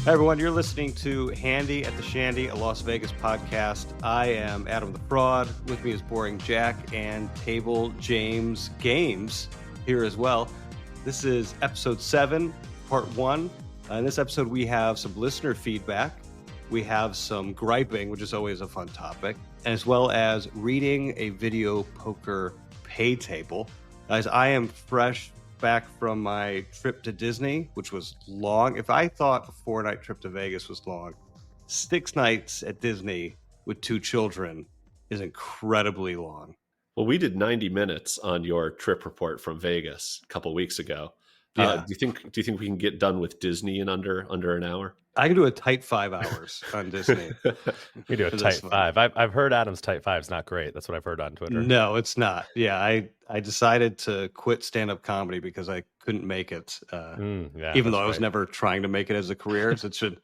Hi, everyone. You're listening to Handy at the Shandy, a Las Vegas podcast. I am Adam the Fraud. With me is Boring Jack and Table James Games here as well. This is episode 7, part 1. In this episode, we have some listener feedback. We have some griping, which is always a fun topic, as well as reading a video poker pay table. As I am fresh back from my trip to Disney, which was long. If I thought a 4-night trip to Vegas was long, 6 nights at Disney with 2 children is incredibly long. Well, we did 90 minutes on your trip report from Vegas a couple weeks ago. Yeah. Do you think we can get done with Disney in under an hour? I can do a tight 5 hours on Disney. We do a tight 5. I've heard Adam's tight 5 is not great. That's what I've heard on Twitter. No, it's not. Yeah, I decided to quit stand-up comedy because I couldn't make it. Even though I was never trying to make it as a career, so it should,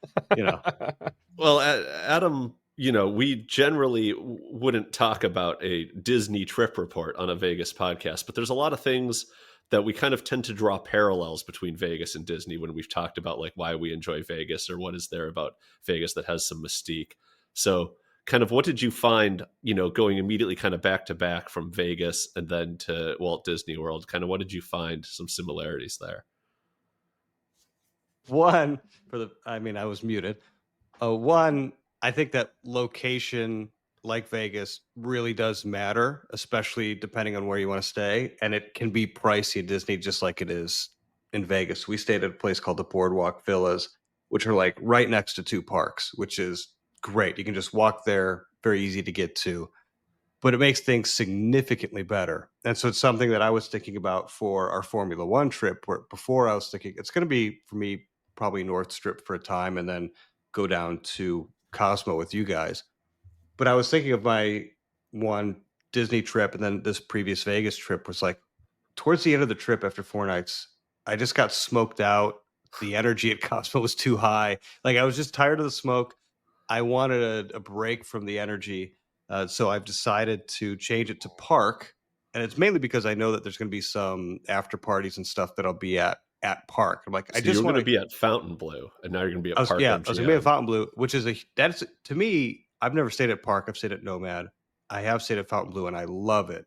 Well, Adam, we generally wouldn't talk about a Disney trip report on a Vegas podcast, but there's a lot of things that we kind of tend to draw parallels between Vegas and Disney when we've talked about like why we enjoy Vegas or what is there about Vegas that has some mystique. So kind of what did you find, going immediately kind of back to back from Vegas and then to Walt Disney World? Kind of what did you find some similarities there? One, I was muted. One, I think that location like Vegas really does matter, especially depending on where you want to stay. And it can be pricey at Disney just like it is in Vegas. We stayed at a place called the Boardwalk Villas, which are like right next to 2 parks, which is great. You can just walk there, very easy to get to, but it makes things significantly better. And so it's something that I was thinking about for our Formula One trip, where before I was thinking it's going to be, for me, probably North Strip for a time and then go down to Cosmo with you guys. But I was thinking of my one Disney trip and then this previous Vegas trip was like towards the end of the trip after 4 nights, I just got smoked out. The energy at Cosmo was too high. Like I was just tired of the smoke. I wanted a break from the energy. So I've decided to change it to Park. And it's mainly because I know that there's going to be some after parties and stuff that I'll be at Park. I'm like, so I just want to be at Fontainebleau and now you're going to be at Park. Yeah, I was going to be at Fontainebleau, which is that's to me, I've never stayed at Park. I've stayed at Nomad. I have stayed at Fontainebleau, and I love it.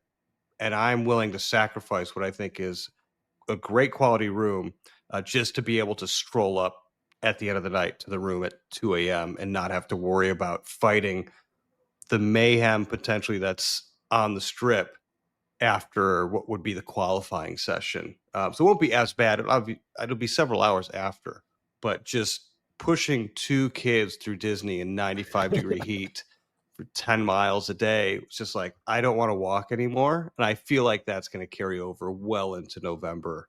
And I'm willing to sacrifice what I think is a great quality room just to be able to stroll up at the end of the night to the room at 2 a.m. and not have to worry about fighting the mayhem potentially that's on the Strip after what would be the qualifying session. So it won't be as bad. It'll be several hours after, but just pushing 2 kids through Disney in 95-degree heat for 10 miles a day, it's just like, I don't want to walk anymore. And I feel like that's going to carry over well into November.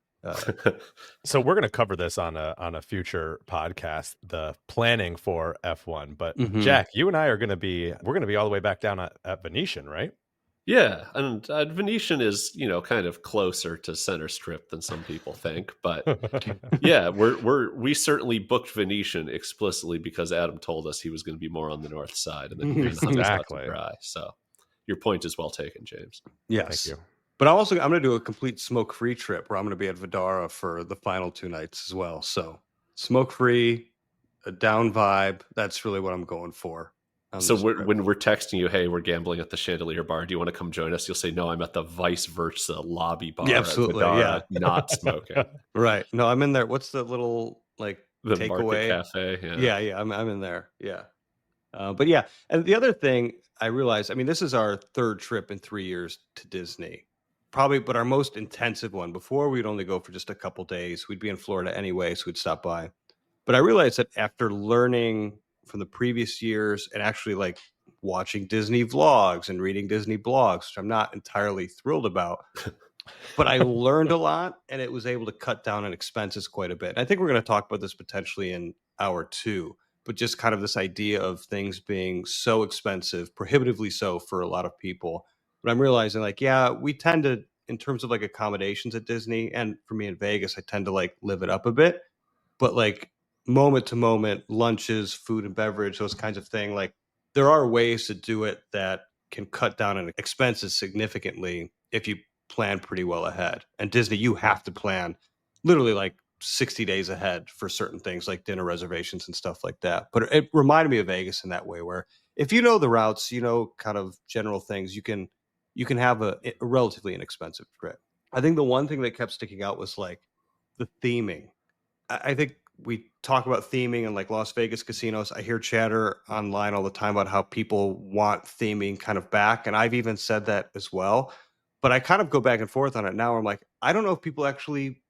So we're going to cover this on a future podcast, the planning for F1. But Jack, you and I we're going to be all the way back down at Venetian, right? Yeah, and Venetian is, kind of closer to Center Strip than some people think, but yeah, we certainly booked Venetian explicitly because Adam told us he was going to be more on the north side and then exactly. Dry. So your point is well taken, James. Yes, thank you. But I'm going to do a complete smoke-free trip where I'm going to be at Vidara for the final 2 nights as well. So smoke-free, a down vibe. That's really what I'm going for. So when we're texting you, hey, we're gambling at the Chandelier Bar, do you want to come join us? You'll say, no, I'm at the vice versa lobby bar. Yeah, absolutely. Vidara, not smoking. Right. No, I'm in there. What's the little the takeaway cafe? Yeah. I'm in there. Yeah. But yeah. And the other thing I realized, this is our 3rd trip in 3 years to Disney. Probably, but our most intensive one. Before, we'd only go for just a couple days. We'd be in Florida anyway, so we'd stop by. But I realized that after learning from the previous years and actually like watching Disney vlogs and reading Disney blogs, which I'm not entirely thrilled about, but I learned a lot and it was able to cut down on expenses quite a bit. And I think we're going to talk about this potentially in hour 2, but just kind of this idea of things being so expensive, prohibitively so for a lot of people. But I'm realizing like, yeah, we tend to, in terms of like accommodations at Disney, and for me in Vegas, I tend to like live it up a bit, but like moment to moment lunches, food and beverage, those kinds of thing. Like there are ways to do it that can cut down on expenses significantly if you plan pretty well ahead. And Disney, you have to plan literally like 60 days ahead for certain things like dinner reservations and stuff like that. But it reminded me of Vegas in that way, where if you know the routes, you know, kind of general things, you can have a relatively inexpensive trip. I think the one thing that kept sticking out was like the theming. I think we talk about theming in like Las Vegas casinos. I hear chatter online all the time about how people want theming kind of back. And I've even said that as well. But I kind of go back and forth on it now. I'm like, I don't know if people actually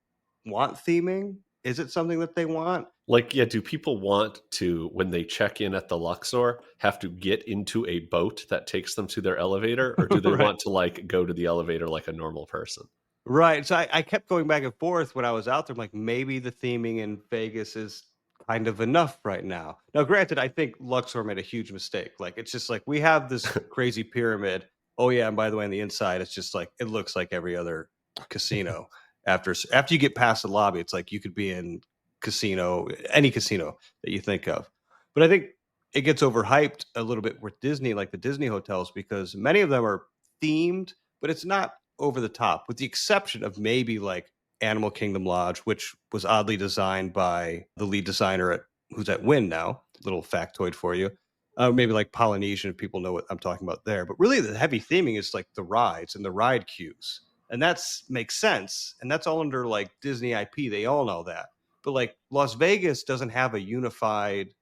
want theming. Is it something that they want? Like, yeah, do people want to, when they check in at the Luxor, have to get into a boat that takes them to their elevator? Or do they Right. want to like go to the elevator like a normal person? Right. So I kept going back and forth when I was out there. I'm like, maybe the theming in Vegas is kind of enough right now. Now, granted, I think Luxor made a huge mistake. Like, it's just like we have this crazy pyramid. Oh yeah, and by the way, on the inside, it's just like it looks like every other casino. After you get past the lobby, it's like you could be in any casino that you think of. But I think it gets overhyped a little bit with Disney, like the Disney hotels, because many of them are themed, but it's not over the top, with the exception of maybe like Animal Kingdom Lodge, which was oddly designed by the lead designer who's at Wynn now. Little factoid for you. Maybe like Polynesian, if people know what I'm talking about there. But really, the heavy theming is like the rides and the ride queues, and that's makes sense. And that's all under like Disney IP. They all know that. But like Las Vegas doesn't have a unified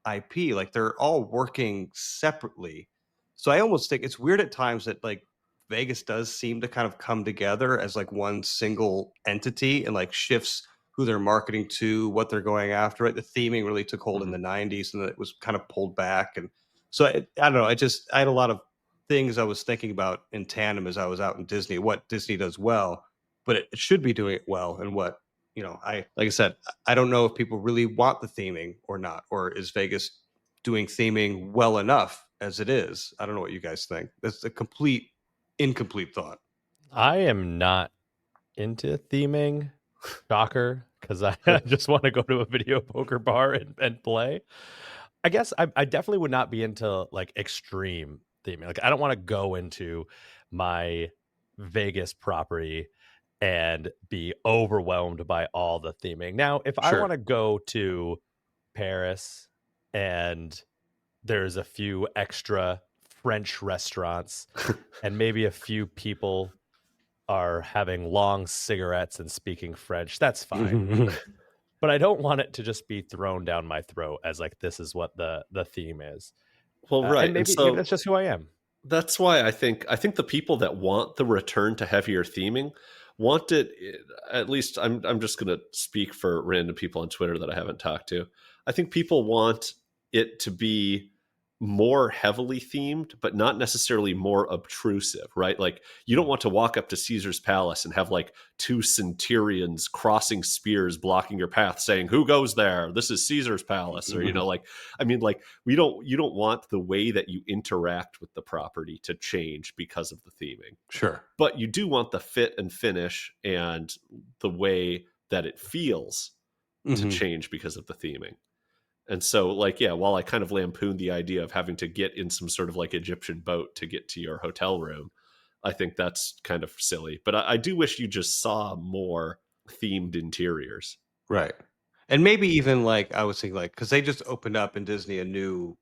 IP. Like they're all working separately. So I almost think it's weird at times that like Vegas does seem to kind of come together as like one single entity and like shifts who they're marketing to, what they're going after. Right? The theming really took hold in the 90s and then it was kind of pulled back. And so I don't know. I had a lot of things I was thinking about in tandem as I was out in Disney, what Disney does well, but it should be doing it well. And what, like I said, I don't know if people really want the theming or not, or is Vegas doing theming well enough as it is? I don't know what you guys think. That's a incomplete thought. I am not into theming. Shocker, because I just want to go to a video poker bar and play. I guess I definitely would not be into like extreme theming. Like I don't want to go into my Vegas property and be overwhelmed by all the theming. Now, if I want to go to Paris and there's a few extra French restaurants and maybe a few people are having long cigarettes and speaking French, that's fine. But I don't want it to just be thrown down my throat as like, this is what the theme is. Well, right. And maybe that's just who I am. That's why I think the people that want the return to heavier theming want it. At least I'm just going to speak for random people on Twitter that I haven't talked to. I think people want it to be more heavily themed, but not necessarily more obtrusive, right? Like you don't want to walk up to Caesar's Palace and have like two centurions crossing spears blocking your path saying, who goes there? This is Caesar's Palace. Or, like, I mean, like you don't want the way that you interact with the property to change because of the theming. Sure. But you do want the fit and finish and the way that it feels to change because of the theming. And so, like, yeah, while I kind of lampooned the idea of having to get in some sort of like Egyptian boat to get to your hotel room, I think that's kind of silly. But I do wish you just saw more themed interiors. Right. And maybe even like, I was thinking like, because they just opened up in Disney a new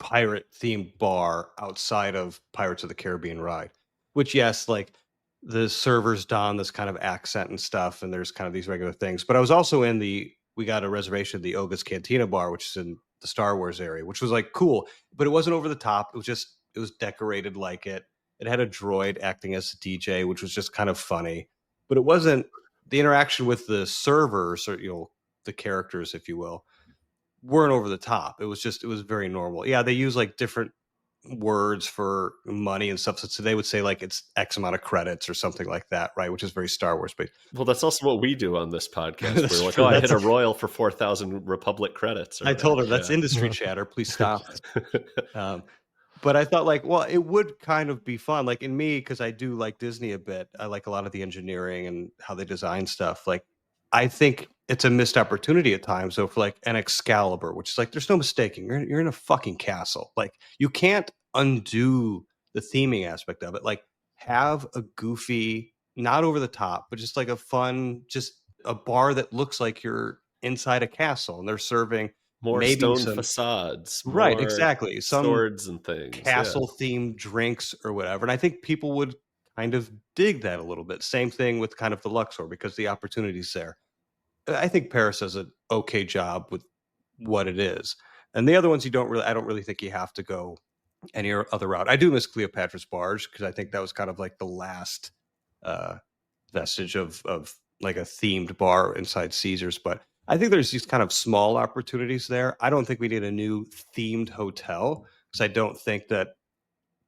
pirate themed bar outside of Pirates of the Caribbean ride, which, yes, like the servers don this kind of accent and stuff. And there's kind of these regular things. But I was also we got a reservation at the Oga's Cantina bar, which is in the Star Wars area, which was like cool, but it wasn't over the top. It was decorated like it. It had a droid acting as a DJ, which was just kind of funny, but it wasn't the interaction with the servers or, the characters, if you will, weren't over the top. It was very normal. Yeah. They use like different words for money and stuff. So they would say like it's X amount of credits or something like that, right? Which is very Star Wars based. Well, that's also what we do on this podcast. We're like, I hit a royal for 4,000 Republic credits. I told her that's industry chatter. Please stop. But I thought like, well, it would kind of be fun. Like in me, because I do like Disney a bit. I like a lot of the engineering and how they design stuff. Like I think it's a missed opportunity at times. So for like an Excalibur, which is like, there's no mistaking. You're in a fucking castle. Like you can't undo the theming aspect of it. Like have a goofy, not over the top, but just like a fun, just a bar that looks like you're inside a castle, and they're serving More maybe stone some facades, right, more exactly, some swords and things. Yeah. castle themed drinks or whatever. And I think people would kind of dig that a little bit. Same thing with kind of the Luxor because the opportunity's there. I think Paris does an okay job with what it is. And the other ones I don't really think you have to go any other route. I do miss Cleopatra's Barge because I think that was kind of like the last uh vestige of like a themed bar inside Caesars. But I think there's these kind of small opportunities there. I don't think we need a new themed hotel because I don't think that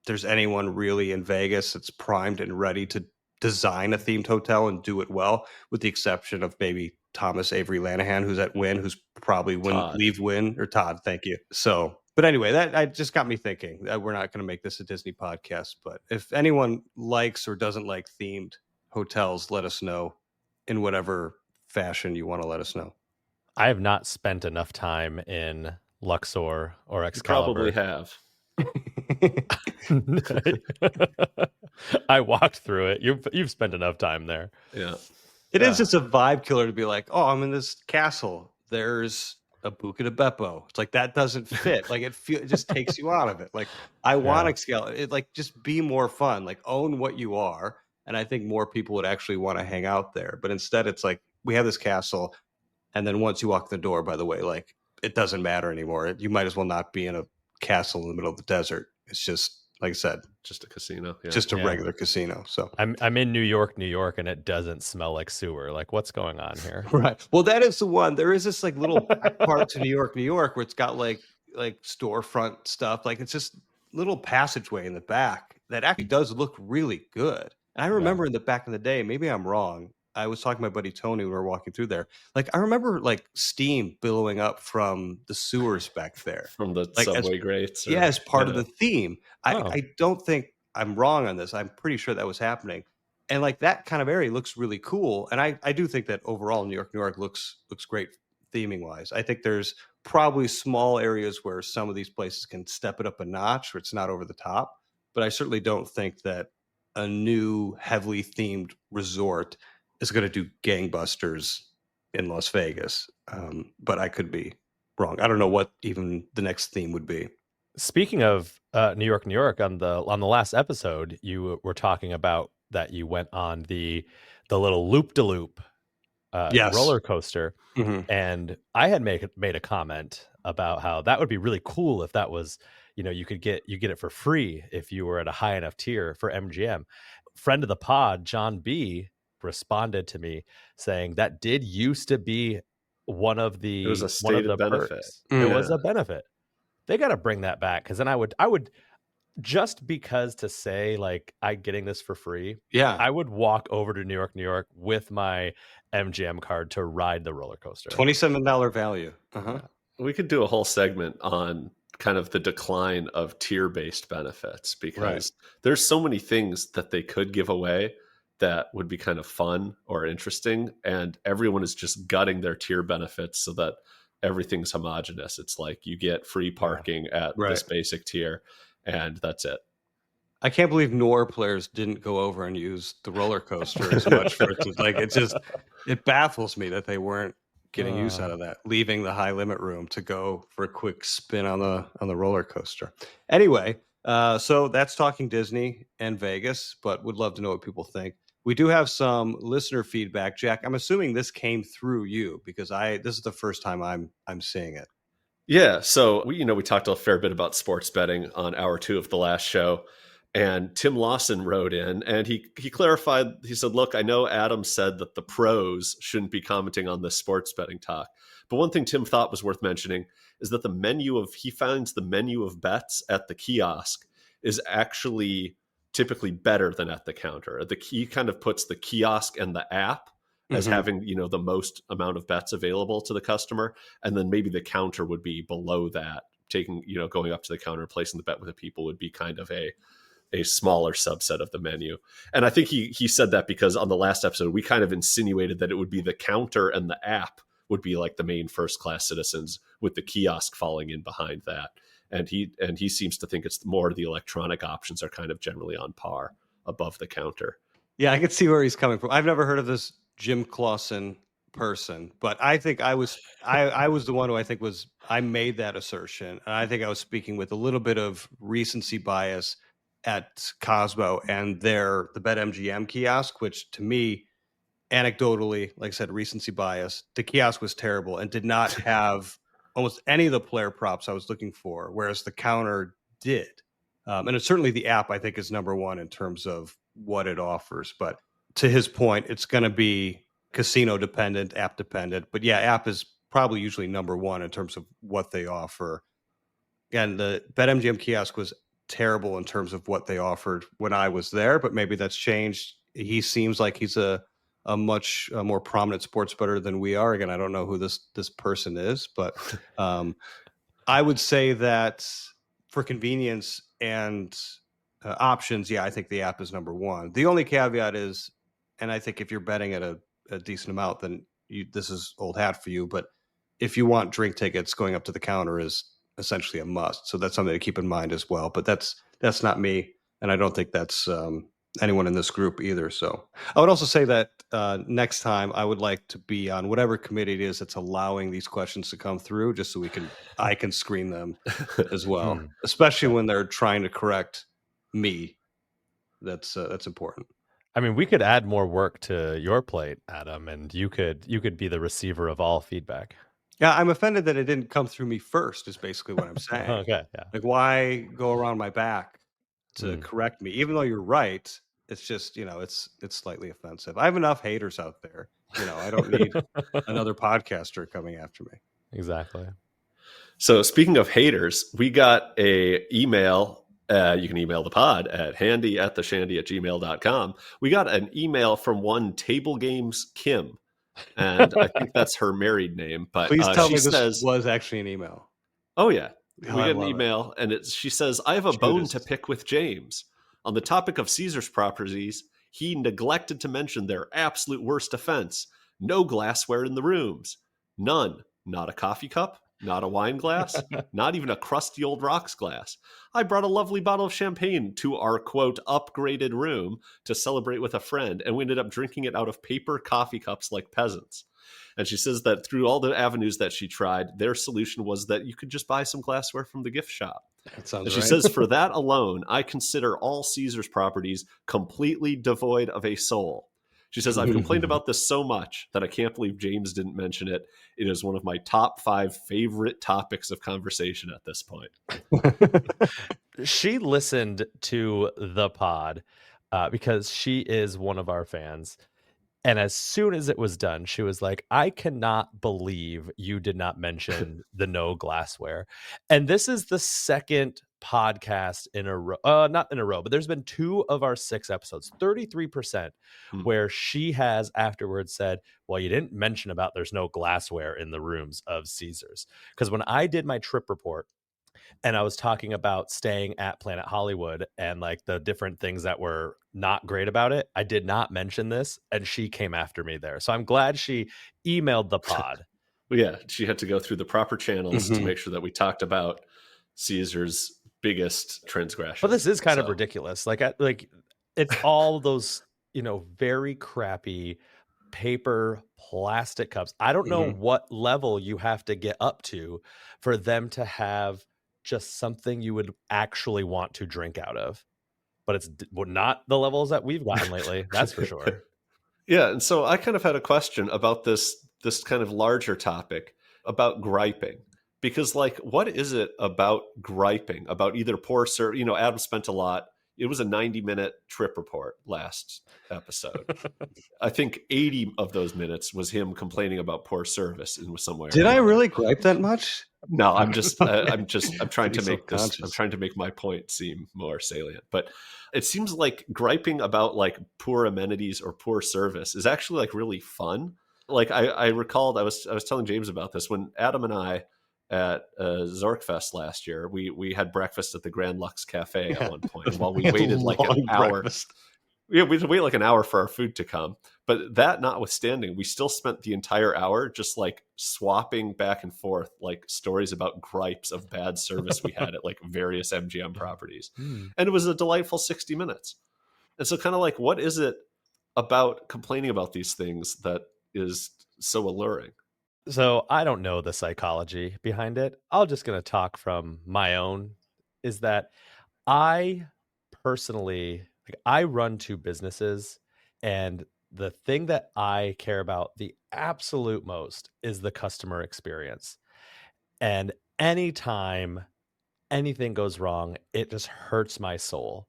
there's anyone really in Vegas that's primed and ready to design a themed hotel and do it well, with the exception of maybe Thomas Avery Lanahan, who's at Wynn, who's probably wouldn't Todd. leave Wynn, or Todd. Thank you. So, but anyway, that just got me thinking that we're not going to make this a Disney podcast. But if anyone likes or doesn't like themed hotels, let us know in whatever fashion you want to let us know. I have not spent enough time in Luxor or You probably Excalibur. have. I walked through it. You've spent enough time there. Yeah. It is just a vibe killer to be like, oh, I'm in this castle. There's a Buca de Beppo. It's like that doesn't fit. Like it just takes you out of it. Like I want to scale it. Like just be more fun. Like own what you are. And I think more people would actually want to hang out there. But instead, it's like we have this castle, and then once you walk the door, by the way, like it doesn't matter anymore. You might as well not be in a castle in the middle of the desert. It's just like I said, just a casino. Yeah. just a regular casino. So I'm in New York, and it doesn't smell like sewer. Like what's going on here? right. Well, that is the one. There is this like little back part to New York, where it's got like storefront stuff. Like it's just little passageway in the back that actually does look really good. And I remember in the back in the day, maybe I'm wrong. I was talking to my buddy Tony when we were walking through there. Like I remember like steam billowing up from the sewers back there. From the like subway grates. Yeah, as part of the theme. Oh. I don't think I'm wrong on this. I'm pretty sure that was happening. And like that kind of area looks really cool. And I do think that overall New York looks great theming wise. I think there's probably small areas where some of these places can step it up a notch where it's not over the top. But I certainly don't think that a new heavily themed resort is going to do gangbusters in Las Vegas. But I could be wrong. I don't know what even the next theme would be. Speaking of New York, on the last episode, you were talking about that you went on the little loop-de-loop roller coaster, and I had made a comment about how that would be really cool if that was, you get it for free if you were at a high enough tier for MGM. Friend of the pod, John B, responded to me saying that did used to be one of the it was a stated benefit. Perks. It was a benefit. They got to bring that back, because then I would just because to say like I'm getting this for free. Yeah, I would walk over to New York with my MGM card to ride the roller coaster. $27 value. We could do a whole segment on kind of the decline of tier-based benefits, because there's so many things that they could give away that would be kind of fun or interesting, and everyone is just gutting their tier benefits so that everything's homogenous. It's like you get free parking at this basic tier, and that's it. I can't believe NOR players didn't go over and use the roller coaster as much for it. Like it baffles me that they weren't getting use out of that, leaving the high limit room to go for a quick spin on the roller coaster. Anyway, so that's talking Disney and Vegas, but would love to know what people think. We do have some listener feedback. Jack, I'm assuming this came through you, because this is the first time I'm seeing it. Yeah, so we talked a fair bit about sports betting on hour 2 of the last show, and Tim Lawson wrote in and he clarified. He said, "Look, I know Adam said that the pros shouldn't be commenting on this sports betting talk, but one thing Tim thought was worth mentioning is that he finds the menu of bets at the kiosk is actually typically better than at the counter. He kind of puts the kiosk and the app as having, the most amount of bets available to the customer. And then maybe the counter would be below that, going up to the counter and placing the bet with the people would be kind of a smaller subset of the menu." And I think he said that because on the last episode, we kind of insinuated that it would be the counter and the app would be like the main first-class citizens, with the kiosk falling in behind that. And he seems to think it's more the electronic options are kind of generally on par above the counter. Yeah, I can see where he's coming from. I've never heard of this Jim Clausen person, but I think I was the one who I made that assertion, and I think I was speaking with a little bit of recency bias at Cosmo and the BetMGM kiosk, which to me, anecdotally, like I said, recency bias, the kiosk was terrible and did not have almost any of the player props I was looking for, whereas the counter did. And it's certainly the app, I think, is number one in terms of what it offers. But to his point, it's going to be casino dependent, app dependent. But yeah, app is probably usually number one in terms of what they offer. And the BetMGM kiosk was terrible in terms of what they offered when I was there, but maybe that's changed. He seems like he's a much more prominent sports bettor than we are. Again, I don't know who this person is, but I would say that for convenience and options, yeah, I think the app is number one. The only caveat is, and I think if you're betting at a decent amount, then this is old hat for you. But if you want drink tickets, going up to the counter is essentially a must. So that's something to keep in mind as well. But that's not me, and I don't think that's anyone in this group either. So I would also say that next time I would like to be on whatever committee it is that's allowing these questions to come through, just so I can screen them as well, especially when they're trying to correct me. That's important. I mean, we could add more work to your plate, Adam, and you could be the receiver of all feedback. Yeah, I'm offended that it didn't come through me first, is basically what I'm saying. Okay, yeah. Like, why go around my back to correct me? Even though you're right, it's just, it's slightly offensive. I have enough haters out there. I don't need another podcaster coming after me. Exactly. So speaking of haters, we got a email. You can email the pod at handy@theshandy@gmail.com. We got an email from one Table Games Kim, and I think that's her married name. But please tell she me this says, was actually an email. Oh yeah, we I got an love email, and she says, "I have a bone to pick with James on the topic of Caesar's properties. He neglected to mention their absolute worst offense: no glassware in the rooms. None. Not a coffee cup, not a wine glass, not even a crusty old rocks glass. I brought a lovely bottle of champagne to our, quote, upgraded room to celebrate with a friend, and we ended up drinking it out of paper coffee cups like peasants." And she says that through all the avenues that she tried, their solution was that you could just buy some glassware from the gift shop. That sounds And she right. says, for that alone, I consider all Caesar's properties completely devoid of a soul. She says, I've complained about this so much that I can't believe James didn't mention it. It is one of my top 5 favorite topics of conversation at this point. She listened to the pod because she is one of our fans. And as soon as it was done, she was like, I cannot believe you did not mention the no glassware. And this is the second podcast in a row, not in a row, but there's been 2 of our 6 episodes, 33%, where she has afterwards said, well, you didn't mention about there's no glassware in the rooms of Caesars. Because when I did my trip report, and I was talking about staying at Planet Hollywood and like the different things that were not great about it, I did not mention this, and she came after me there. So I'm glad she emailed the pod. Well, yeah, she had to go through the proper channels to make sure that we talked about Caesar's biggest transgression. But this is kind of ridiculous. Like it's all those, very crappy paper plastic cups. I don't know what level you have to get up to for them to have just something you would actually want to drink out of. But it's not the levels that we've gotten lately. That's for sure. Yeah. And so I kind of had a question about this kind of larger topic about griping, because like, what is it about griping about either poor service? Adam spent a lot. It was a 90-minute trip report last episode. I think 80 of those minutes was him complaining about poor service in somewhere. Did I really gripe that much? No, I'm trying to make this. I'm trying to make my point seem more salient. But it seems like griping about like poor amenities or poor service is actually like really fun. Like I recalled, I was telling James about this when Adam and I at Zorkfest last year, we had breakfast at the Grand Lux Cafe at one point. And while we waited like an hour, we had to wait like an hour for our food to come. But that notwithstanding, we still spent the entire hour just like swapping back and forth like stories about gripes of bad service we had at like various MGM properties. And it was a delightful 60 minutes. And so kind of like, what is it about complaining about these things that is so alluring? So I don't know the psychology behind it. I'm just going to talk from my own, is that I personally, like, I run two businesses, and the thing that I care about the absolute most is the customer experience. And anytime anything goes wrong, it just hurts my soul.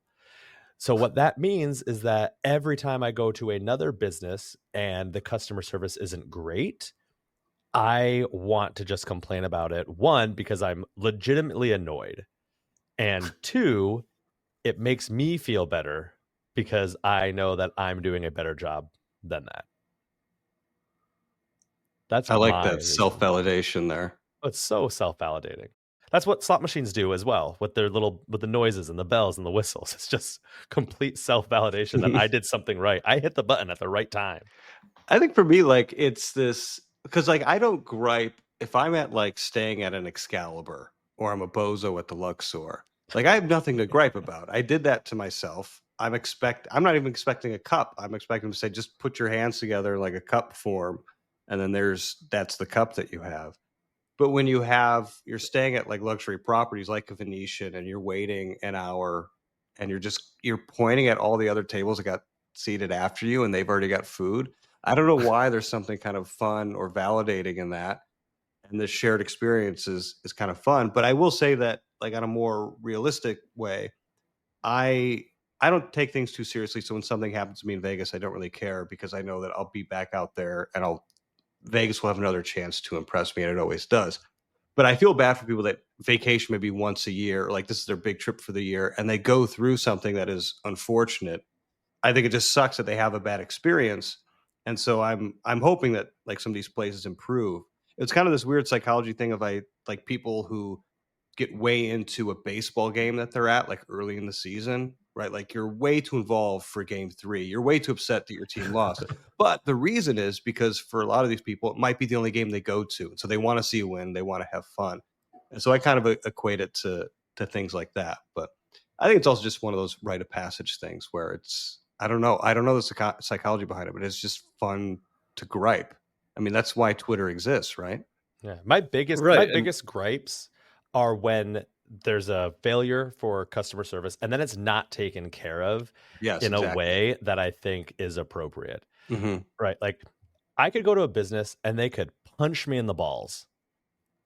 So what that means is that every time I go to another business and the customer service isn't great, I want to just complain about it. One, because I'm legitimately annoyed. And two, it makes me feel better because I know that I'm doing a better job than that. That's I like my that reason. self-validation there. It's so self-validating. That's what slot machines do as well, with the noises and the bells and the whistles. It's just complete self-validation that I did something right. I hit the button at the right time. I think for me, like, it's this because, like, I don't gripe if I'm at like staying at an Excalibur or I'm a bozo at the Luxor. Like, I have nothing to gripe about. I did that to myself. I'm not even expecting a cup. I'm expecting them to say, just put your hands together in like a cup form, and then that's the cup that you have. But when you're staying at like luxury properties like a Venetian and you're waiting an hour and you're pointing at all the other tables that got seated after you and they've already got food. I don't know why there's something kind of fun or validating in that. And this shared experience is kind of fun. But I will say that, like, on a more realistic way, I I don't take things too seriously. So when something happens to me in Vegas, I don't really care because I know that I'll be back out there and I'll Vegas will have another chance to impress me, and it always does. But I feel bad for people that vacation maybe once a year, like this is their big trip for the year, and they go through something that is unfortunate. I think it just sucks that they have a bad experience, and so I'm hoping that like some of these places improve. It's kind of this weird psychology thing of I like people who get way into a baseball game that they're at like early in the season, right? Like you're way too involved for game 3. You're way too upset that your team lost. But the reason is because for a lot of these people, it might be the only game they go to. So they want to see a win, they want to have fun. And so I kind of equate it to things like that. But I think it's also just one of those rite of passage things where it's I don't know. I don't know the psychology behind it, but it's just fun to gripe. I mean, that's why Twitter exists, right? Yeah, my biggest gripes are when there's a failure for customer service and then it's not taken care of Yes, in a exactly. way that I think is appropriate. Mm-hmm. Right? Like, I could go to a business and they could punch me in the balls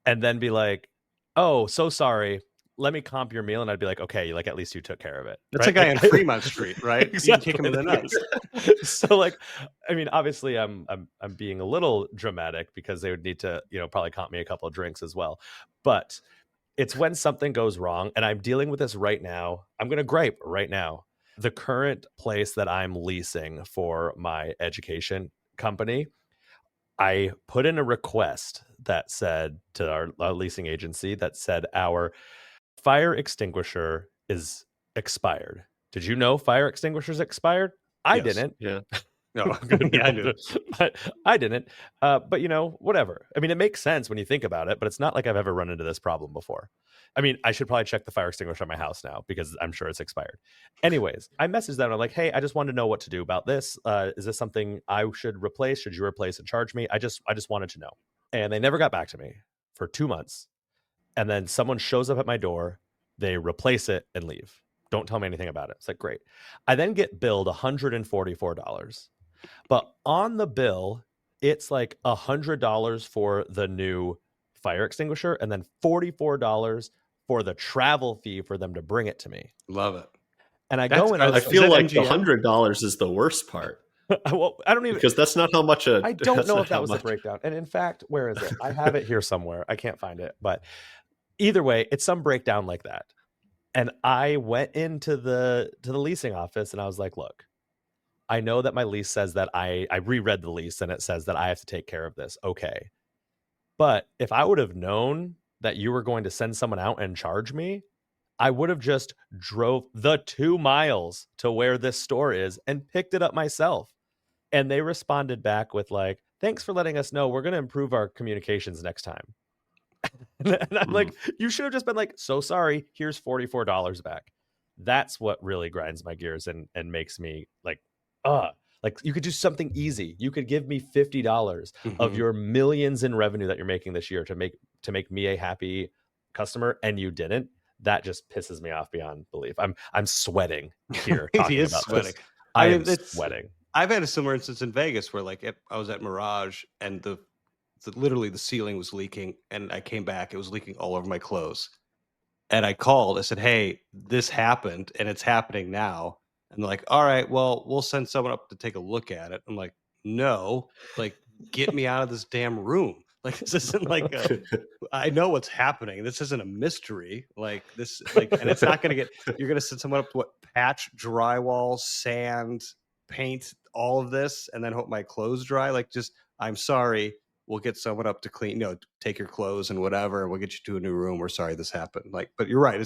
and then be like, "Oh, so sorry. Let me comp your meal." And I'd be like, "Okay, like at least you took care of it." That's Right? a guy Like, on Fremont Street, right? You can kick him in the nuts. So like, I mean, obviously I'm being a little dramatic because they would need to, probably comp me a couple of drinks as well. But it's when something goes wrong, and I'm dealing with this right now. I'm going to gripe right now. The current place that I'm leasing for my education company, I put in a request that said to our leasing agency that said our fire extinguisher is expired. Did you know fire extinguishers expired? I Yes. didn't. Yeah. No. Good Yeah, I people knew. do, but I didn't. But whatever. I mean, it makes sense when you think about it, but it's not like I've ever run into this problem before. I mean, I should probably check the fire extinguisher at my house now because I'm sure it's expired. Anyways, I messaged them. I'm like, "Hey, I just wanted to know what to do about this. Is this something I should replace? Should you replace and charge me? I just wanted to know." And they never got back to me for 2 months. And then someone shows up at my door, they replace it and leave. Don't tell me anything about it. It's like, great. I then get billed $144. But on the bill, it's like $100 for the new fire extinguisher and then $44 for the travel fee for them to bring it to me. Love it. And I That's- go in. I is feel that like the MGM? $100 is the worst part Well, I don't even. because that's not how much I don't that's know not if that how was the much- breakdown. And in fact, where is it? I have it here somewhere. I can't find it. But either way, it's some breakdown like that. And I went into the leasing office and I was like, "Look, I know that my lease says that I reread the lease and it says that I have to take care of this. Okay. But if I would have known that you were going to send someone out and charge me, I would have just drove the 2 miles to where this store is and picked it up myself." And they responded back with like, "Thanks for letting us know. We're going to improve our communications next time." And I'm like, you should have just been like, "So sorry, here's $44 back." That's what really grinds my gears and makes me like, Like you could do something easy. You could give me $50 of your millions in revenue that you're making this year to make me a happy customer, and you didn't. That just pisses me off beyond belief. I'm sweating here He talking is about sweating. this. I mean, am sweating. I've had a similar instance in Vegas where like I was at Mirage and literally the ceiling was leaking, and I came back, it was leaking all over my clothes. And I called, I said, "Hey, this happened and it's happening now." And they're like, "All right, well, we'll send someone up to take a look at it." I'm like, "No, like get me out of this damn room. Like this isn't like I know what's happening. This isn't a mystery. Like this, like, and it's not going to get. You're going to send someone up to patch drywall, sand, paint, all of this, and then hope my clothes dry. Like, just I'm sorry. We'll get someone up to clean. Take your clothes and whatever, and we'll get you to a new room. We're sorry this happened. Like, but you're right.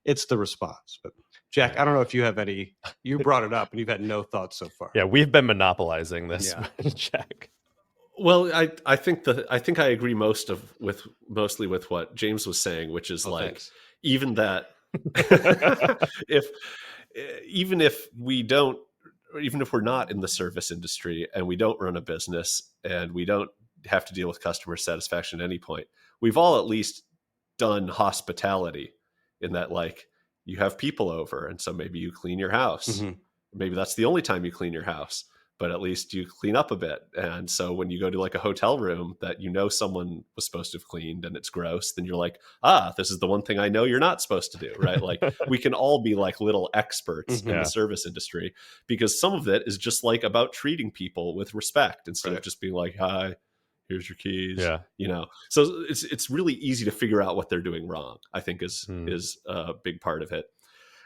It's the response. But Jack, I don't know if you have any. You brought it up, and you've had no thoughts so far. Yeah, we've been monopolizing this, Jack. Well, I think I agree mostly with what James was saying, which is Thanks. even that even if we're not in the service industry and we don't run a business and we don't have to deal with customer satisfaction at any point, we've all at least done hospitality in that, like, you have people over, and so maybe you clean your house. Maybe that's the only time you clean your house, but at least you clean up a bit. And so when you go to like a hotel room that someone was supposed to have cleaned and it's gross, then you're like, this is the one thing I know you're not supposed to do, right? Like we can all be like little experts in the service industry, because some of it is just like about treating people with respect instead of just being like, "Hi, here's your keys." So it's really easy to figure out what they're doing wrong, I think is a big part of it.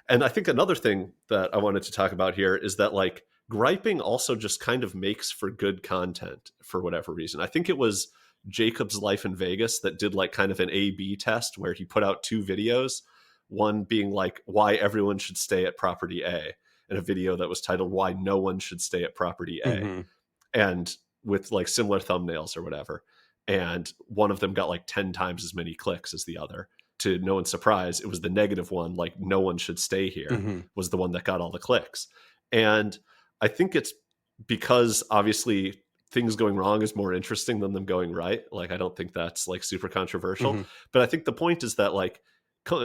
And I think another thing that I wanted to talk about here is that, like, griping also just kind of makes for good content for whatever reason. I think it was Jacob's Life in Vegas that did like kind of an A/B test where he put out 2 videos, one being like why everyone should stay at property A, and a video that was titled why no one should stay at property A, and with like similar thumbnails or whatever. And one of them got like 10 times as many clicks as the other. To no one's surprise, it was the negative one, like no one should stay here, was the one that got all the clicks. And I think it's because obviously things going wrong is more interesting than them going right. Like, I don't think that's like super controversial, but I think the point is that like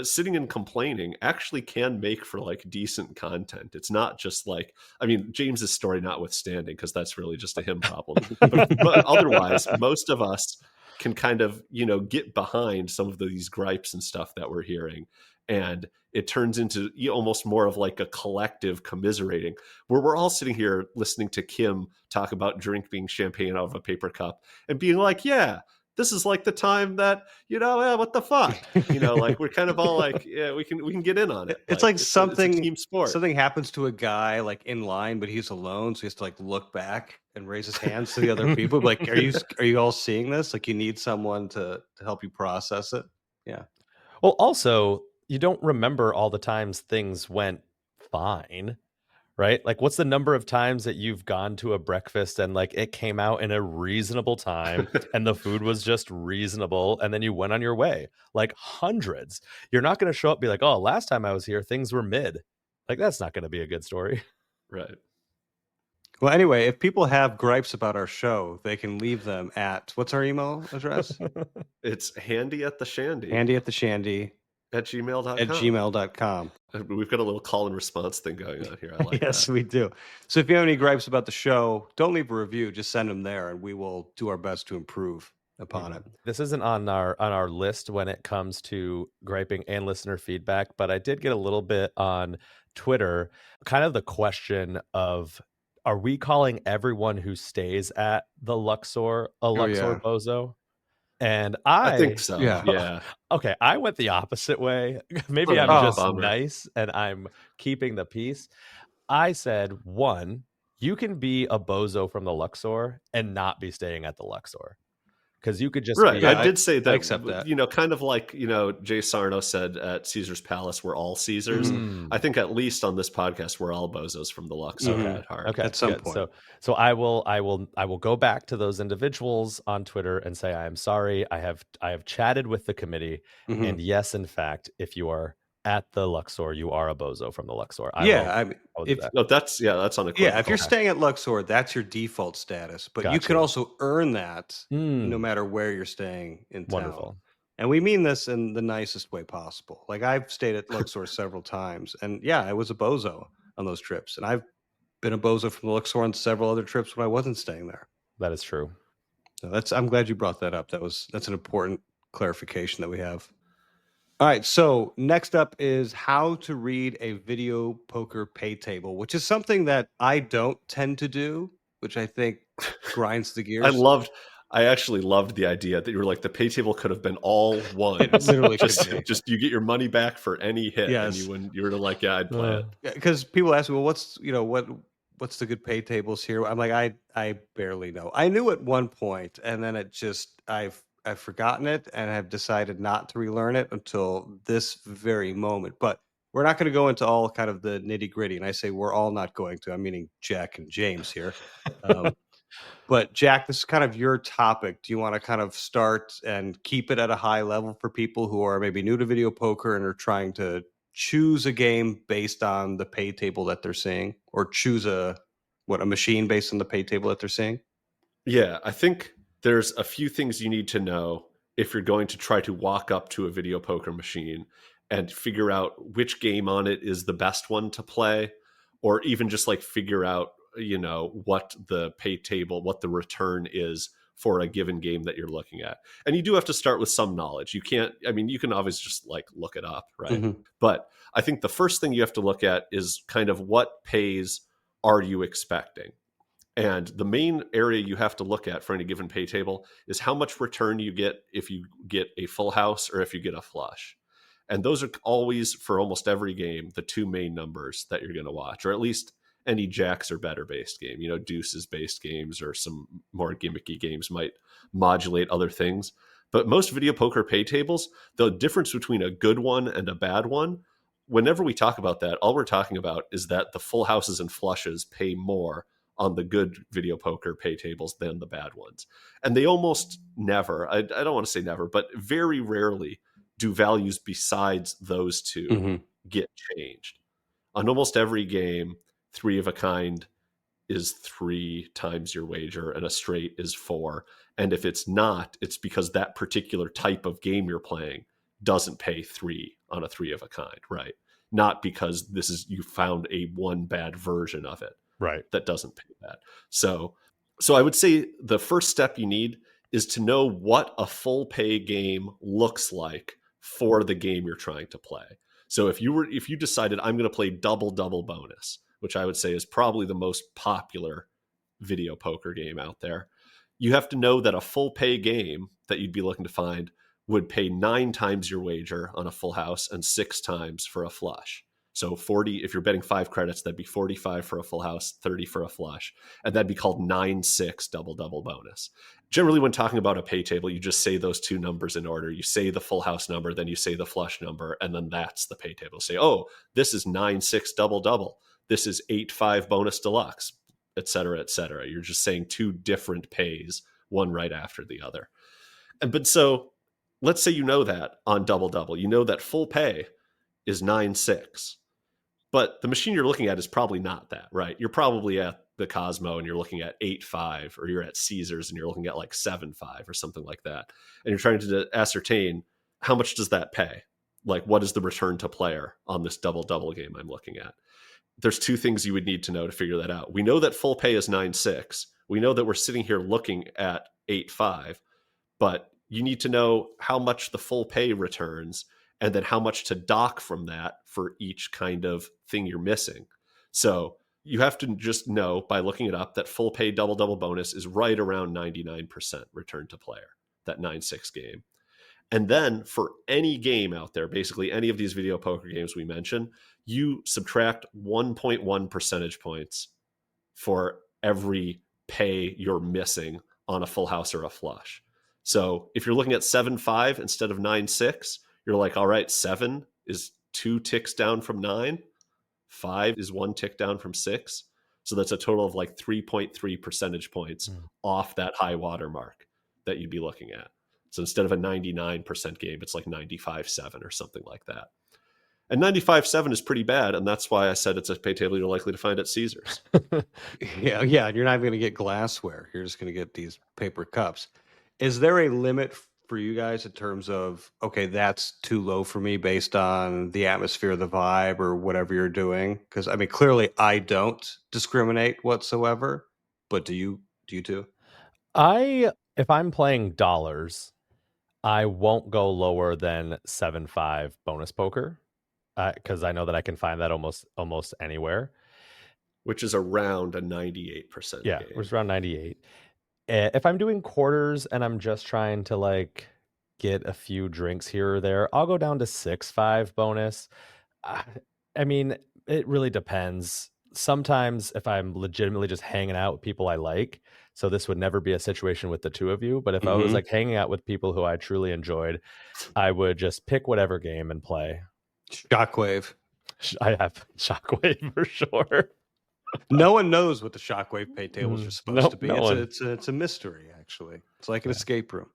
sitting and complaining actually can make for like decent content. It's not just like, I mean, James's story notwithstanding, because that's really just a him problem, but otherwise most of us can kind of, get behind some of these gripes and stuff that we're hearing. And it turns into almost more of like a collective commiserating, where we're all sitting here listening to Kim talk about drinking champagne out of a paper cup and being like, yeah, this is like the time that, what the fuck? Like we're kind of all like, yeah, we can get in on it. It's like something, it's a team sport. Something happens to a guy like in line, but he's alone. So he has to like look back and raise his hands to the other people. Like, are you all seeing this? Like you need someone to help you process it. Yeah. Well, also, you don't remember all the times things went fine, right? Like, what's the number of times that you've gone to a breakfast and like it came out in a reasonable time and the food was just reasonable, and then you went on your way? Like hundreds. You're not going to show up and be like, "Oh, last time I was here, things were mid." Like, that's not going to be a good story. Right. Well, anyway, if people have gripes about our show, they can leave them at, what's our email address? It's handy at the shandy. Handy at the shandy. At gmail.com. At gmail.com. We've got a little call and response thing going on here. I like yes, that. we do. So if you have any gripes about the show, don't leave a review. Just send them there, and we will do our best to improve upon it. This isn't on our list when it comes to griping and listener feedback, but I did get a little bit on Twitter, kind of the question of, are we calling everyone who stays at the Luxor a Luxor bozo? And I think so. Yeah. Okay, I went the opposite way. Maybe I'm just nice and I'm keeping the peace. I said, 1, you can be a bozo from the Luxor and not be staying at the Luxor. Because you could just be, I did say that, I accept that. Kind of like, Jay Sarno said at Caesar's Palace, we're all Caesars. I think at least on this podcast, we're all bozos from the Luxor at heart. Okay, at some point. So I will go back to those individuals on Twitter and say, I am sorry. I have chatted with the committee, and yes, in fact, if you are at the Luxor, you are a bozo from the Luxor. I I mean, will do if that. No, that's if unequivocal. you're staying at Luxor, that's your default status, but you Got can you. also earn that no Mm, matter where you're staying in town. wonderful. And we mean this in the nicest way possible. Like I've stayed at Luxor several times, and yeah, I was a bozo on those trips, and I've been a bozo from the Luxor on several other trips when I wasn't staying there. That is true. So I'm glad you brought that up. That's an important clarification that we have. All right, so next up is how to read a video poker pay table, which is something that I don't tend to do, which I think grinds the gears. I actually loved the idea that you were like, the pay table could have been all ones. It literally could just, be. just you get your money back for any hit, and Yes. you were like, yeah, I'd play it. Because people ask me, well, what's the good pay tables here? I'm like, I barely know. I knew at one point, and then I've forgotten it, and I've decided not to relearn it until this very moment. But we're not going to go into all kind of the nitty gritty. And I say we're all not going to. I'm meaning Jack and James here. But Jack, this is kind of your topic. Do you want to kind of start and keep it at a high level for people who are maybe new to video poker and are trying to choose a game based on the pay table that they're seeing, or choose a machine based on the pay table that they're seeing? Yeah, I think there's a few things you need to know if you're going to try to walk up to a video poker machine and figure out which game on it is the best one to play, or even just like figure out, what the pay table, what the return is for a given game that you're looking at. And you do have to start with some knowledge. You can obviously just like look it up, right? Mhm. But I think the first thing you have to look at is kind of what pays are you expecting? And the main area you have to look at for any given pay table is how much return you get if you get a full house or if you get a flush. And those are always, for almost every game, the two main numbers that you're going to watch, or at least any jacks or better based game. Deuces based games or some more gimmicky games might modulate other things. But most video poker pay tables, the difference between a good one and a bad one, whenever we talk about that, all we're talking about is that the full houses and flushes pay more on the good video poker pay tables than the bad ones. And they almost never, I don't want to say never, but very rarely do values besides those two Mhm. get changed. On almost every game, 3 of a kind is 3 times your wager and a straight is 4. And if it's not, it's because that particular type of game you're playing doesn't pay 3 on a 3 of a kind, right? Not because you found a one bad version of it. Right. That doesn't pay that. So I would say the first step you need is to know what a full pay game looks like for the game you're trying to play. So if you decided I'm going to play double bonus, which I would say is probably the most popular video poker game out there, you have to know that a full pay game that you'd be looking to find would pay 9 times your wager on a full house and 6 times for a flush. So 40, if you're betting 5 credits, that'd be 45 for a full house, 30 for a flush. And that'd be called 9-6 double bonus. Generally, when talking about a pay table, you just say those two numbers in order. You say the full house number, then you say the flush number, and then that's the pay table. Say, oh, this is 9-6 double. This is 8-5 bonus deluxe, et cetera, et cetera. You're just saying two different pays, one right after the other. But so let's say you know that on double. You know that full pay is 9-6. But the machine you're looking at is probably not that, right? You're probably at the Cosmo and you're looking at 8-5, or you're at Caesars and you're looking at like 7-5 or something like that. And you're trying to ascertain how much does that pay? Like, what is the return to player on this double game I'm looking at? There's two things you would need to know to figure that out. We know that full pay is 9-6. We know that we're sitting here looking at 8-5, but you need to know how much the full pay returns and then how much to dock from that for each kind of thing you're missing. So you have to just know by looking it up that full pay double bonus is right around 99% return to player, that 9-6 game. And then for any game out there, basically any of these video poker games we mentioned, you subtract 1.1 percentage points for every pay you're missing on a full house or a flush. So if you're looking at 7-5 instead of 9-6, you're like, all right, 7 is 2 ticks down from 9. 5 is 1 tick down from 6. So that's a total of like 3.3 percentage points off that high water mark that you'd be looking at. So instead of a 99% game, it's like 95.7 or something like that. And 95.7 is pretty bad, and that's why I said it's a pay table you're likely to find at Caesars. Yeah, and you're not going to get glassware. You're just going to get these paper cups. Is there a limit for you guys in terms of, okay, that's too low for me based on the atmosphere, the vibe, or whatever you're doing? Because I mean, clearly I don't discriminate whatsoever, but do you too? If I'm playing dollars, I won't go lower than 7.5 bonus poker, because I know that I can find that almost anywhere. Which is around a 98% Yeah, game. it was around 98. If I'm doing quarters and I'm just trying to like get a few drinks here or there, I'll go down to 6.5 bonus. I mean, it really depends. Sometimes if I'm legitimately just hanging out with people I like, so this would never be a situation with the two of you, but if I was like hanging out with people who I truly enjoyed, I would just pick whatever game and play. Shockwave. I have Shockwave for sure. No one knows what the Shockwave pay tables are supposed to be. No one. It's a mystery, actually. It's like an escape room.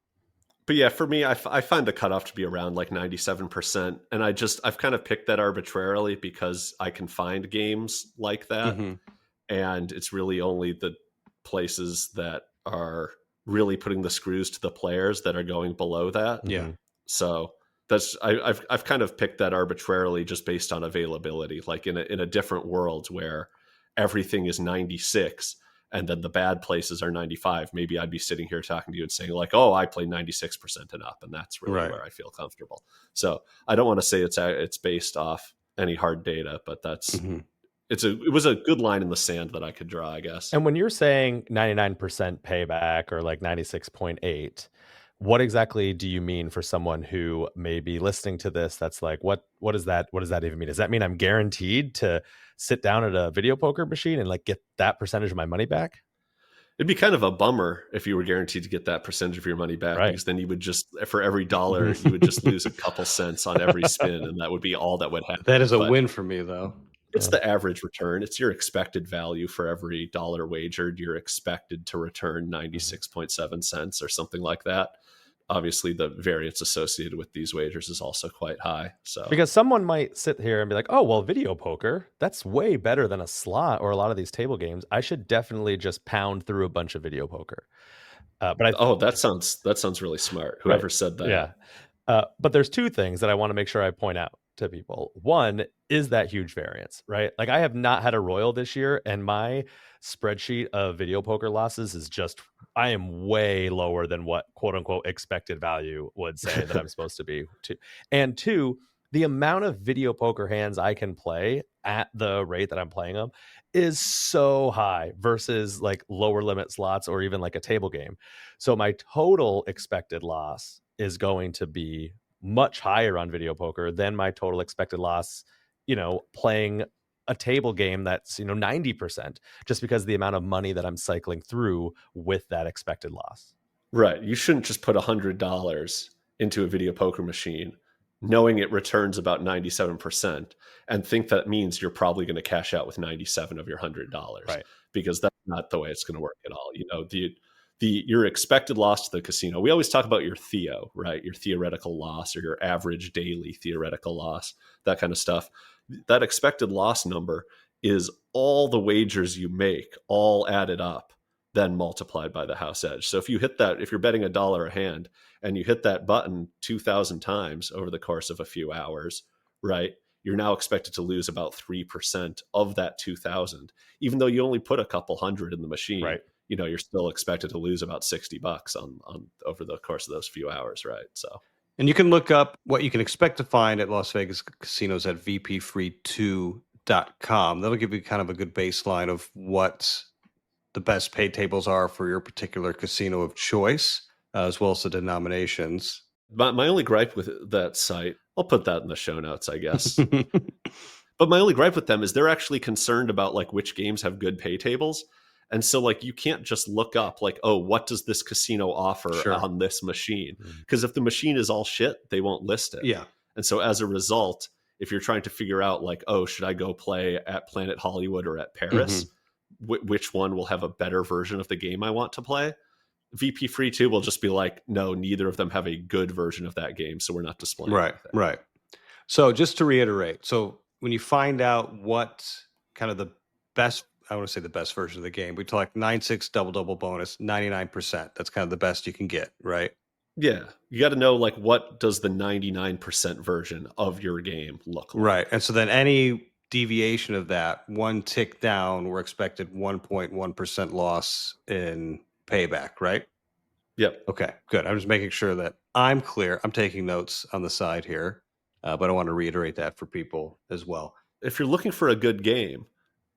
But yeah, for me, I find the cutoff to be around like 97%. And I've kind of picked that arbitrarily because I can find games like that. And it's really only the places that are really putting the screws to the players that are going below that. Yeah. So I've kind of picked that arbitrarily just based on availability, like in a different world where everything is 96 and then the bad places are 95. Maybe I'd be sitting here talking to you and saying like, oh, I play 96% and up. And that's really where I feel comfortable. So I don't want to say it's based off any hard data, but that's, it was a good line in the sand that I could draw, I guess. And when you're saying 99% payback or like 96.8, what exactly do you mean for someone who may be listening to this? That's like, what does that even mean? Does that mean I'm guaranteed to sit down at a video poker machine and like get that percentage of my money back? It'd be kind of a bummer if you were guaranteed to get that percentage of your money back, because then you would just, for every dollar, you would just lose a couple cents on every spin, and that would be all that would happen. That is a win for me, though. It's the average return. It's your expected value for every dollar wagered. You're expected to return 96.7 cents or something like that. Obviously, the variance associated with these wagers is also quite high. So, because someone might sit here and be like, "Oh, well, video poker, that's way better than a slot or a lot of these table games. I should definitely just pound through a bunch of video poker." But that sounds really smart. Whoever said that. Yeah. But there's two things that I want to make sure I point out to people. One is that huge variance, right? Like I have not had a Royal this year, and my spreadsheet of video poker losses is just, I am way lower than what quote unquote expected value would say that I'm supposed to be. And two, the amount of video poker hands I can play at the rate that I'm playing them is so high versus like lower limit slots or even like a table game. So my total expected loss is going to be much higher on video poker than my total expected loss, playing a table game that's, 90%, just because of the amount of money that I'm cycling through with that expected loss. Right. You shouldn't just put $100 into a video poker machine knowing it returns about 97% and think that means you're probably going to cash out with 97 of your $100. Right. Because that's not the way it's going to work at all. Your expected loss to the casino. We always talk about your theo, right? Your theoretical loss or your average daily theoretical loss, that kind of stuff. That expected loss number is all the wagers you make, all added up, then multiplied by the house edge. So if you hit that, if you're betting $1 a hand and you hit that button 2,000 times over the course of a few hours, right? You're now expected to lose about 3% of that 2,000, even though you only put a couple hundred in the machine. Right. You're still expected to lose about $60 on over the course of those few hours, right? So, and you can look up what you can expect to find at Las Vegas casinos at vpfree2.com. That'll give you kind of a good baseline of what the best pay tables are for your particular casino of choice, as well as the denominations. My only gripe with that site, I'll put that in the show notes, I guess. But my only gripe with them is they're actually concerned about like which games have good pay tables. And so like you can't just look up like, oh, what does this casino offer on this machine? Because if the machine is all shit, they won't list it. Yeah. And so as a result, if you're trying to figure out like, oh, should I go play at Planet Hollywood or at Paris? Which one will have a better version of the game I want to play? VP Free 2 will just be like, no, neither of them have a good version of that game, so we're not displaying anything. Right. So just to reiterate, so when you find out what kind of the best, I want to say the best version of the game, we talk 9-6 double bonus, 99%. That's kind of the best you can get, right? Yeah, you got to know like what does the 99% version of your game look like. Right. And so then any deviation of that, one tick down, we're expected 1.1% loss in payback, right? Yep. Okay, good. I'm just making sure that I'm clear. I'm taking notes on the side here, but I want to reiterate that for people as well. If you're looking for a good game,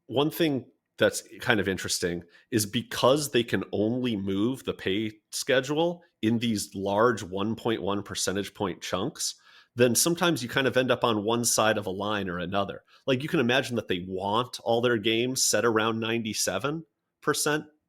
one thing that's kind of interesting is because they can only move the pay schedule in these large 1.1 percentage point chunks, then sometimes you kind of end up on one side of a line or another. Like you can imagine that they want all their games set around 97%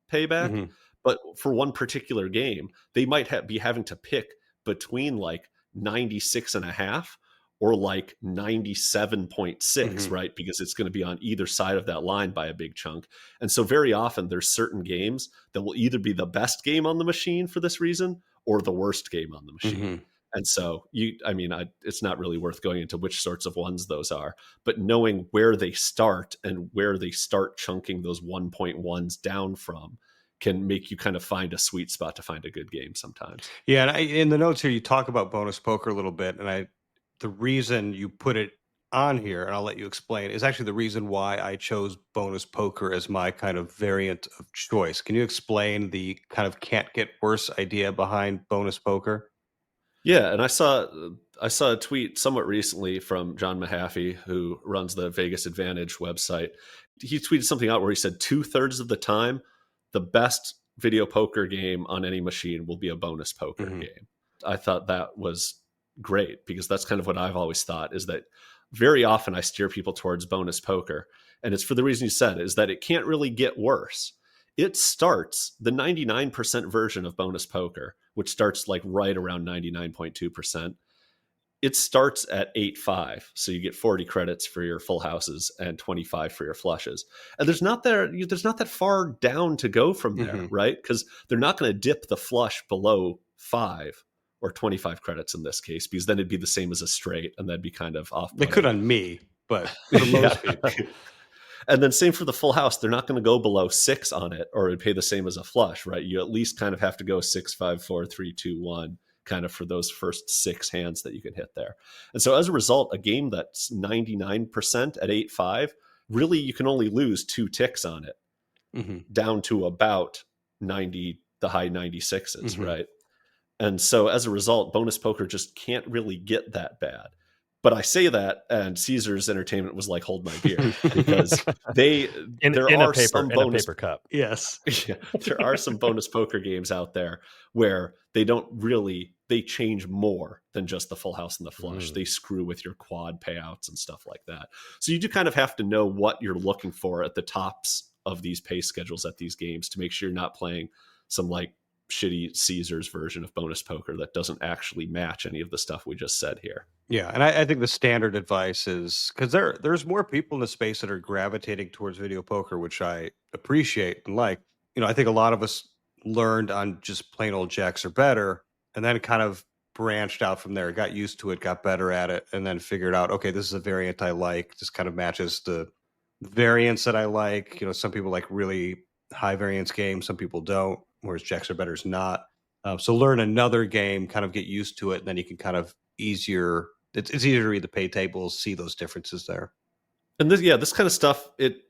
payback, Mhm. but for one particular game, they might be having to pick between like 96.5 or like 97.6, Mhm. right? Because it's going to be on either side of that line by a big chunk. And so very often there's certain games that will either be the best game on the machine for this reason or the worst game on the machine. Mhm. And so it's not really worth going into which sorts of ones those are, but knowing where they start and where they start chunking those 1.1s down from can make you kind of find a sweet spot to find a good game sometimes. Yeah, and in the notes here, you talk about bonus poker a little bit, and the reason you put it on here, and I'll let you explain, is actually the reason why I chose bonus poker as my kind of variant of choice. Can you explain the kind of can't get worse idea behind bonus poker? Yeah, and I saw a tweet somewhat recently from John Mahaffey, who runs the Vegas Advantage website. He tweeted something out where he said 2/3 of the time, the best video poker game on any machine will be a bonus poker Mhm. game. I thought that was great because that's kind of what I've always thought is that very often I steer people towards bonus poker. And it's for the reason you said, is that it can't really get worse. It starts the 99% version of bonus poker, which starts like right around 99.2%. It starts at 8.5. So you get 40 credits for your full houses and 25 for your flushes. And there's not that far down to go from there, Mhm. right? Because they're not going to dip the flush below 5 or 25 credits in this case, because then it'd be the same as a straight and that'd be kind of They could off-putting. on me, but for most Yeah. people. And then same for the full house. They're not going to go below 6 on it or it'd pay the same as a flush, right? You at least kind of have to go 6, 5, 4, 3, 2, 1 kind of for those first 6 hands that you can hit there. And so as a result, a game that's 99% at 8.5, really you can only lose 2 ticks on it Mhm. down to about 90, the high 96s, Mhm. right? And so as a result, bonus poker just can't really get that bad. But I say that, and Caesars Entertainment was like, "Hold my beer," because in there a are paper some in a bonus paper cup. Yes. yeah, there are some bonus poker games out there where they change more than just the full house and the flush. Mm. They screw with your quad payouts and stuff like that. So you do kind of have to know what you're looking for at the tops of these pay schedules at these games to make sure you're not playing some like shitty Caesars version of bonus poker that doesn't actually match any of the stuff we just said here. Yeah, and I think the standard advice is because there's more people in the space that are gravitating towards video poker, which I appreciate and like. I think a lot of us learned on just plain old jacks are better, and then kind of branched out from there, got used to it, got better at it, and then figured out, okay, this is a variant I like. This kind of matches the variants that I like. Some people like really high variance games, some people don't, whereas jacks are better is not. So learn another game, kind of get used to it, and then you can kind of easier it's easier to read the pay tables, see those differences there. And this kind of stuff, it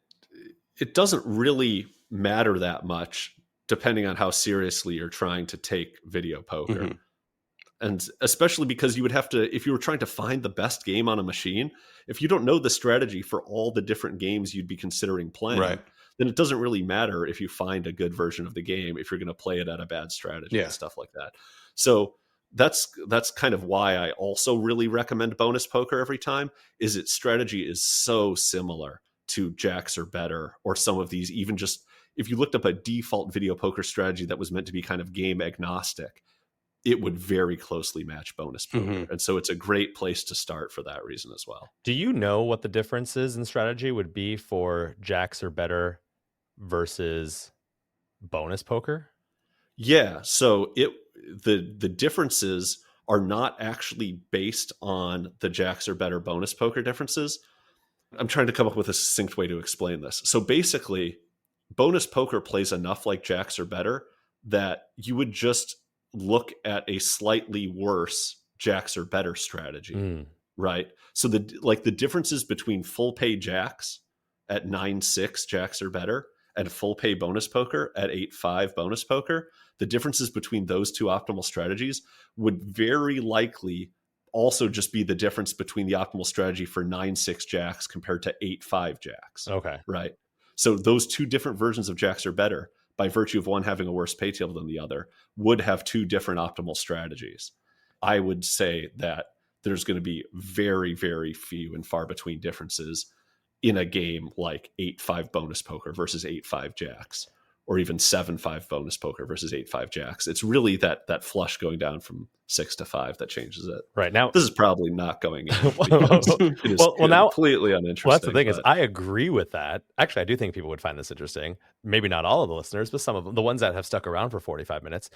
doesn't really matter that much depending on how seriously you're trying to take video poker. Mhm. And especially because you would have to, if you were trying to find the best game on a machine, if you don't know the strategy for all the different games you'd be considering playing, Right. then it doesn't really matter if you find a good version of the game if you're going to play it at a bad strategy Yeah. and stuff like that. So that's kind of why I also really recommend bonus poker every time, is its strategy is so similar to jacks or better, or some of these, even just if you looked up a default video poker strategy that was meant to be kind of game agnostic, it would very closely match bonus poker. Mhm. And so it's a great place to start for that reason as well. Do you know what the differences in strategy would be for jacks or better versus bonus poker? Yeah. So the differences are not actually based on the jacks or better bonus poker differences. I'm trying to come up with a succinct way to explain this. So basically, bonus poker plays enough like jacks or better that you would just look at a slightly worse jacks or better strategy, right? So the differences between full pay jacks at 9-6 jacks or better and full pay bonus poker at 8-5 bonus poker, the differences between those two optimal strategies would very likely also just be the difference between the optimal strategy for 9-6 jacks compared to 8-5 jacks. Okay. Right. So those two different versions of jacks or better, by virtue of one having a worse pay table than the other, would have two different optimal strategies. I would say that there's going to be very, very few and far between differences in a game like 8-5 bonus poker versus 8-5 jacks, or even 7-5 bonus poker versus 8-5 jacks. It's really that flush going down from 6 to 5 that changes it. Right now, this is probably not going in because it is completely uninteresting. Well, that's the thing is, I agree with that. Actually, I do think people would find this interesting. Maybe not all of the listeners, but some of them, the ones that have stuck around for 45 minutes.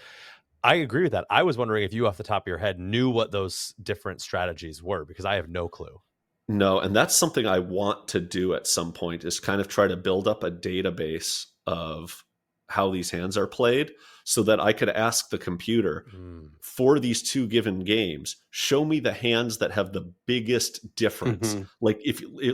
I agree with that. I was wondering if you, off the top of your head, knew what those different strategies were, because I have no clue. No, and that's something I want to do at some point, is kind of try to build up a database of how these hands are played so that I could ask the computer for these two given games, show me the hands that have the biggest difference. Like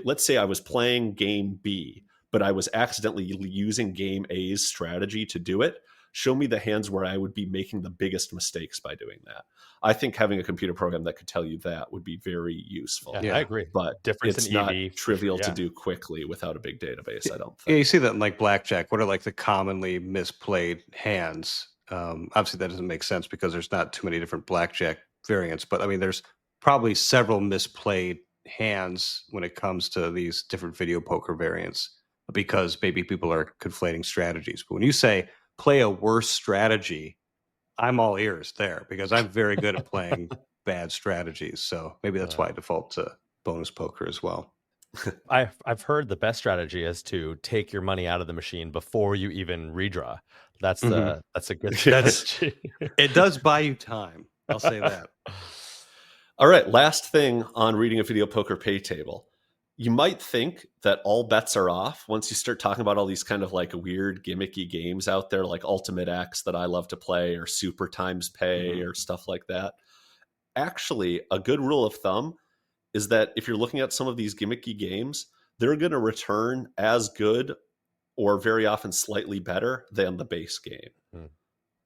let's say I was playing game B, but I was accidentally using game A's strategy to do it. Show me the hands where I would be making the biggest mistakes by doing that. I think having a computer program that could tell you that would be very useful. Yeah, I agree. But Difference it's in not EV, trivial to do quickly without a big database, I don't think. Yeah, you see that in like blackjack. What are like the commonly misplayed hands? Obviously, that doesn't make sense because there's not too many different blackjack variants. But I mean, there's probably several misplayed hands when it comes to these different video poker variants because maybe people are conflating strategies. But when you say play a worse strategy, I'm all ears there because I'm very good at playing bad strategies. So maybe that's why I default to bonus poker as well. I've heard the best strategy is to take your money out of the machine before you even redraw. That's a good strategy. It does buy you time. I'll say that. All right, last thing on reading a video poker pay table. You might think that all bets are off once you start talking about all these kind of like weird gimmicky games out there, like Ultimate X that I love to play, or Super Times Pay, or stuff like that. Actually, a good rule of thumb is that if you're looking at some of these gimmicky games, they're going to return as good or very often slightly better than the base game.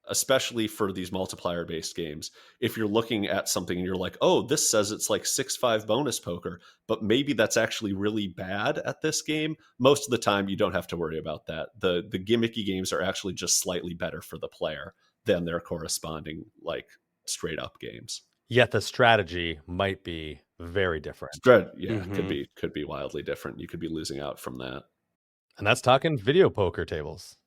Especially for these multiplier-based games. If you're looking at something and you're like, oh, this says it's like 6-5 bonus poker, but maybe that's actually really bad at this game, most of the time you don't have to worry about that. The gimmicky games are actually just slightly better for the player than their corresponding like straight-up games. Yet the strategy might be very different. Could be wildly different. You could be losing out from that. And that's talking video poker tables.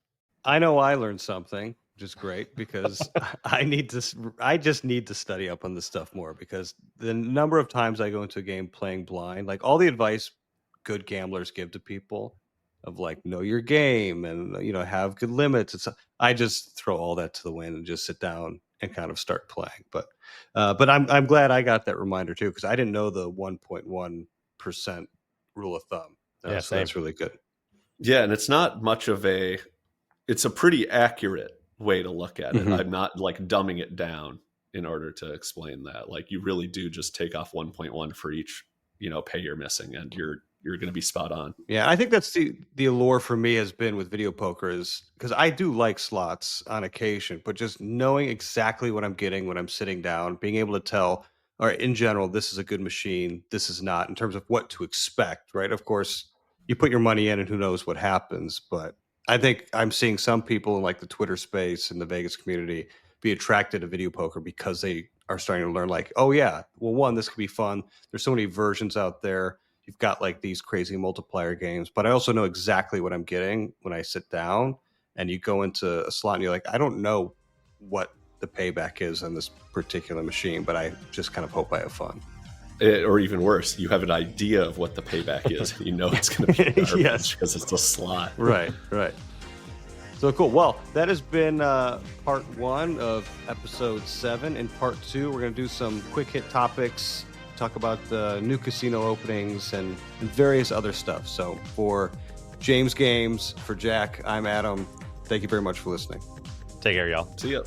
I know I learned something, which is great because I just need to study up on this stuff more, because the number of times I go into a game playing blind, like all the advice good gamblers give to people of like, know your game and, you know, have good limits. I just throw all that to the wind and just sit down and kind of start playing. But I'm glad I got that reminder too, because I didn't know the 1.1% rule of thumb. So that's really good. Yeah. And it's not much of it's a pretty accurate way to look at it. I'm not like dumbing it down in order to explain that. Like you really do just take off 1.1 for each, you know, pay you're missing, and you're going to be spot on. Yeah, I think that's the allure for me has been with video poker, is because I do like slots on occasion, but just knowing exactly what I'm getting when I'm sitting down, being able to tell, all right, in general, this is a good machine, this is not, in terms of what to expect, right? Of course, you put your money in and who knows what happens, but I think I'm seeing some people in like the Twitter space and the Vegas community be attracted to video poker because they are starting to learn like, oh yeah, well, one, this could be fun. There's so many versions out there. You've got like these crazy multiplier games, but I also know exactly what I'm getting when I sit down. And you go into a slot and you're like, I don't know what the payback is on this particular machine, but I just kind of hope I have fun. Or even worse, you have an idea of what the payback is. You know it's going to be garbage because it's a slot. Right. So cool. Well, that has been part 1 of episode 7. In part 2, we're going to do some quick hit topics, talk about the new casino openings and various other stuff. So for James Games, for Jack, I'm Adam. Thank you very much for listening. Take care, y'all. See ya.